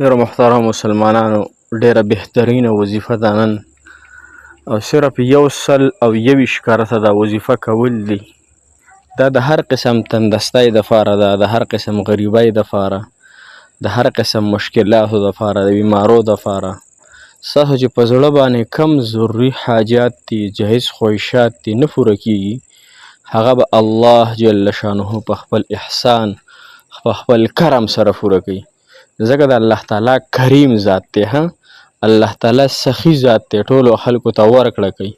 ډېرو محترم مسلمانانو ډېره بهترینه وظیفه ده نن، او صرف 121 کارته دا وظیفه کول دي. دا د هر قسم تندرستۍ دپاره ده، د هر قسم غریبۍ دپاره، د هر قسم مشکلاتو دپاره، د بیمارو دپاره. ستاسو چې په زړه باندې کم ضروري حاجات دي، جهیز خواهشات دي، نه پوره کېږي، هغه به الله جل شانه په خپل احسان، په خپل کرم سره پوره کوي. ځکه د الله تعالی کریم ذات دی، الله تعالی سخي ذات دی، ټولو خلکو ته ورکړه کوي.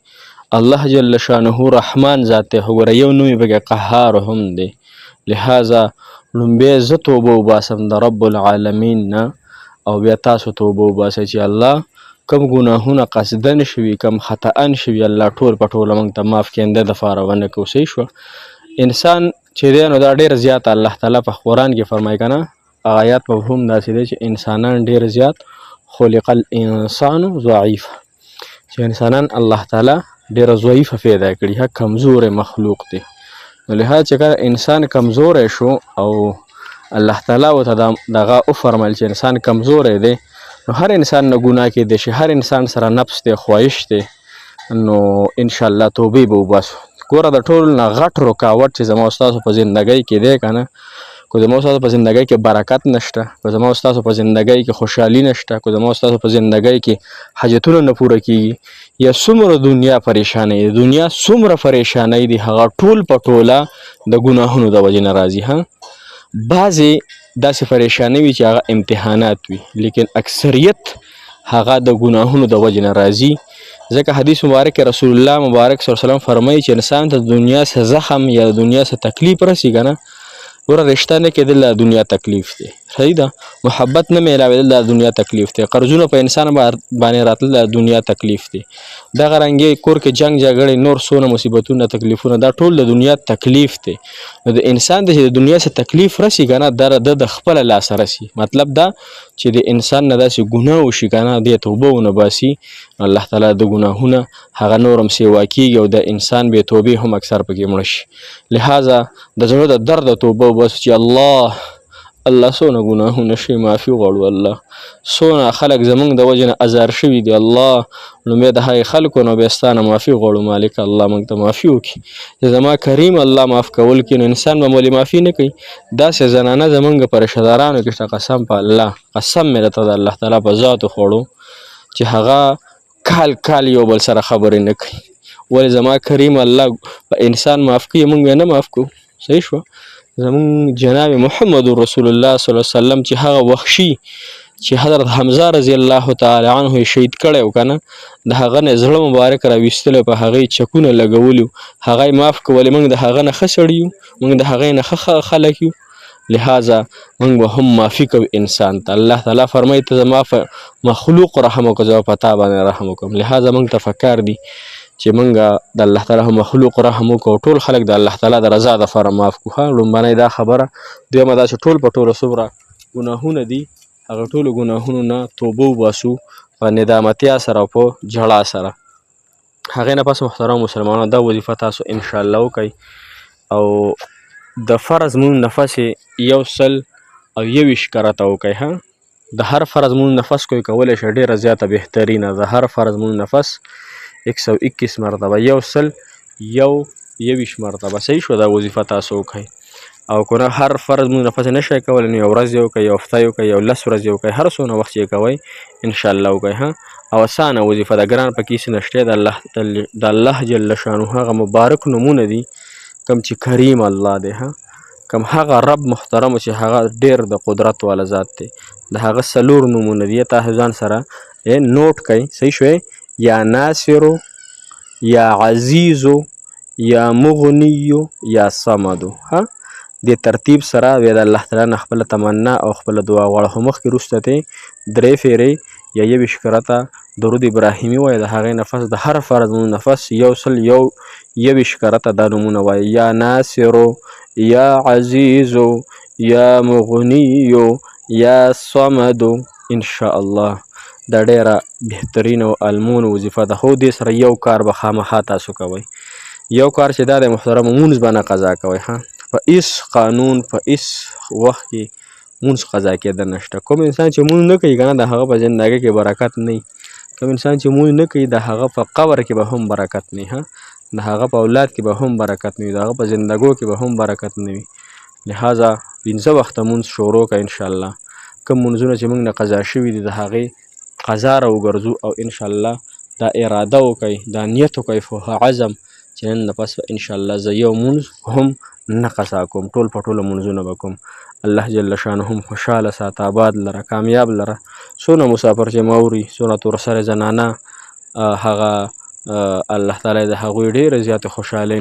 الله جل شانه رحمان ذات دی، خو ګوره یو نوم یې پکې قهار هم دی. لهذا لومبی زه توبه وباسم د رب العالمین نه، او بیا تاسو توبه وباسئ چې الله کم ګناهونه قصدن شوي، کم خطأن شوي، الله ټول په ټوله موږ ته معاف کړي، د دپاره ونه کړو. صحیح شوه. انسان چې دی نو دا ډېر زیات الله تعالی په قرآن کې فرمایي که نه، آیات مفهوم داسې دی چې انسانان ډېر زیات خلق الانسان ضعیف، چې انسانان الله تعالی ډېره ضعیفه پیدا کړي، کمزوری مخلوق دی. نو لهذا چې کله انسان کمزوری شو او الله تعالی ورته دغه وفرمیل چې انسان کمزوری دی، نو هر انسان نه ګناه کېدی شي، هر انسان سره نفس دی، خواهش دی، نو انشاءالله توبې به وباسو. ګوره د ټولو نه غټ رکاوټ چې زما او ستاسو په زندګۍ کې دی که نه، که زما او ستاسو په زندګۍ کې برکت نشته، که زما او ستاسو په زندګۍ کې خوشحالي نشته، که زما او ستاسو په زندګۍ کې حاجتونه نه پوره کېږي، یا څومره دنیا پریشانۍ دی، دنیا څومره پریشانۍ دي، هغه ټول په ټوله د ګناهونو د وجې نه راځي. بعضې داسې پریشانۍ وي چې هغه امتحانات وي، لیکن اکثریت هغه د ګناهونو د وجې نه راځي. ځکه حدیث مبارک رسول الله مبارک صلی الله علیه وسلم فرمایي چې انسان ته د دنیا څه زخم یا د دنیا څه تکلیف رسي که نه، ګوره رشته نه کېدل د دنیا تکلیف دی، صحیح ده، محبت نه میلاوېدل د دنیا تکلیف دی، قرضونه په انسان باندې راتلل د دنیا تکلیف دی، دغه رنګې کور کې جنګ جګړې، نور څونه مصیبتونه تکلیفونه، دا ټول د دنیا تکلیف دی. نو د انسان ته چې د دنیا څه تکلیف رسي که نه، دا د خپله لاسه رسي. مطلب دا چې د انسان نه داسې ګناه وشي که نه، دی توبه ونه باسي، الله تعالی د ګناهونه هغه نور هم سیوا کېږي، او د انسان بې توبې هم اکثر پکې مړه شي. لهذا د زړه د درد توبه وباسو چې الله څونه ګناهونه شوي، معافي غواړو. الله څونه خلک زموږ د وجې نه ازار شوي دي، الله لومبی د هغې خلکو نه بیا ستا نه معافي غواړو. مالک الله موږ ته معافي وکړي، چې زما کریم الله معاف کول کړي، نو انسان به ولې معافي نه کوي. داسې زنانه زموږ په رشته دارانو کې شته، قسم په الله، قسم مې درته د الله تعالی په ذاتو خوړو، چې هغه کال یو بل سره خبرې نه کوي. ولې زما کریم الله په انسان معاف کوي، موږ بیا نه معاف کوو. صحیح شوه. زموږ جناب محمد رسول الله صلی الله علیه وسلم چې هغه وحشي چې حضرت حمزه رضی الله تعالی عنه یې شهید کړی و که نه، د هغه نه زړه مبارک راویستلی، په هغې چکونه لګولي، هغه یې معاف کړ. ولې موږ د هغه نه ښه سړي یو، موږ د هغې نه ښه خلک یو، لهذا موږ به هم معافي کوو انسان ته. الله تعالی فرمایي ته زما په مخلوق رحم وکړه، زه به په تا باندې رحم وکړم. لهذا موږ ته پکار دي چې موږ د الله تعالی مخلوق رحم وکړو، ټول خلک د الله تعالی د رضا دپاره معاف کړو. لومبنۍ دا خبره. دویمه دا چې ټول په ټوله څومره ګناهونه دي، هغه ټولو ګناهونو نه توبه وباسو په ندامتیا سره او په ژړا سره. هغې نه پس محترم مسلمانانو دا وظیفه تاسو انشاءالله وکئ، او د فرض مونږ نه پسې 121 کرته وکئ. د هر فرض مونږ نه پس کوی کولی شئ، ډېره زیاته بهترینه. د هر فرض مونږ نه پس 121 مرتبه 121 مرتبه. صحیح شو. دا وظیفه تاسو وکئ. او که نه هر فرض مونږ نه پس نه شئ کولی، نو یو ورځ یې وکئ، یو هفته یې وکئ، یو 10 ورځې وکئ، هر څونه وخت یې کوئ انشاءالله وکئ. او اسانه وظیفه ده، ګران پکې هېڅ نشته. د الله جل شانه هغه مبارک نومونه دي کوم چې کریم الله دی، کوم هغه رب محترم چې هغه ډېر د قدرت والا ذات دی، د هغه 4 نومونه دي. تاسو ځان سره نوٹ کئ. صحیح شوی. یا ناصرو، یا عزیزو، یا مغنیو، یا صمدو. د ترتیب سره بیا د الله تعالی نه خپله تمنا او خپله دعا غواړه. خو مخکې وروسته ته 3 فیرې یا 21 کرته درود ابراهیمي وایه. د هغې نفس د هر فرض مونږ نفس 121 کرته دا نومونه وایه. یا ناصرو، یا عزیزو، یا مغنیو، یا صمدو. انشاءالله دا ډېره بهترینه او المون وظیفه ده. خو دې سره یو کار به خامخا تاسو کوئ. یو کار چې دا د محترم مونځ به نه قضا کوئ. په هیڅ قانون، په هیڅ وخت کې مونځ قضا کېده نشته. کوم انسان چې مونځ نه کوي که نه د هغه په زندګۍ کې برکت نه وي. کوم انسان چې مونځ نه کوي د هغه په قبر کې به هم برکت نه وي، د هغه په اولاد کې به هم برکت نه وي، د هغه په زندګو کې به هم برکت نه وي. لهذا 5 وخته مونځ شروع کړه انشاءالله. کوم مونځونه چې موږ نه قضا شوي دي د هغې قضا راوګرځو او انشاءالله دا اراده وکئ، دا نیت وکئ، فوه عزم چې نن نه پس به انشاءالله زه یو مونځ هم نه قضا کوم، ټول په ټوله مونځونه به کوم. الله جل شانه هم خوشحاله ساته، آباد لره، کامیاب لره. څونه مسافر چې ما اوري، څونه تورسره زنانه، هغه الله تعالی د هغوی ډېرې زیاتې خوشحالۍ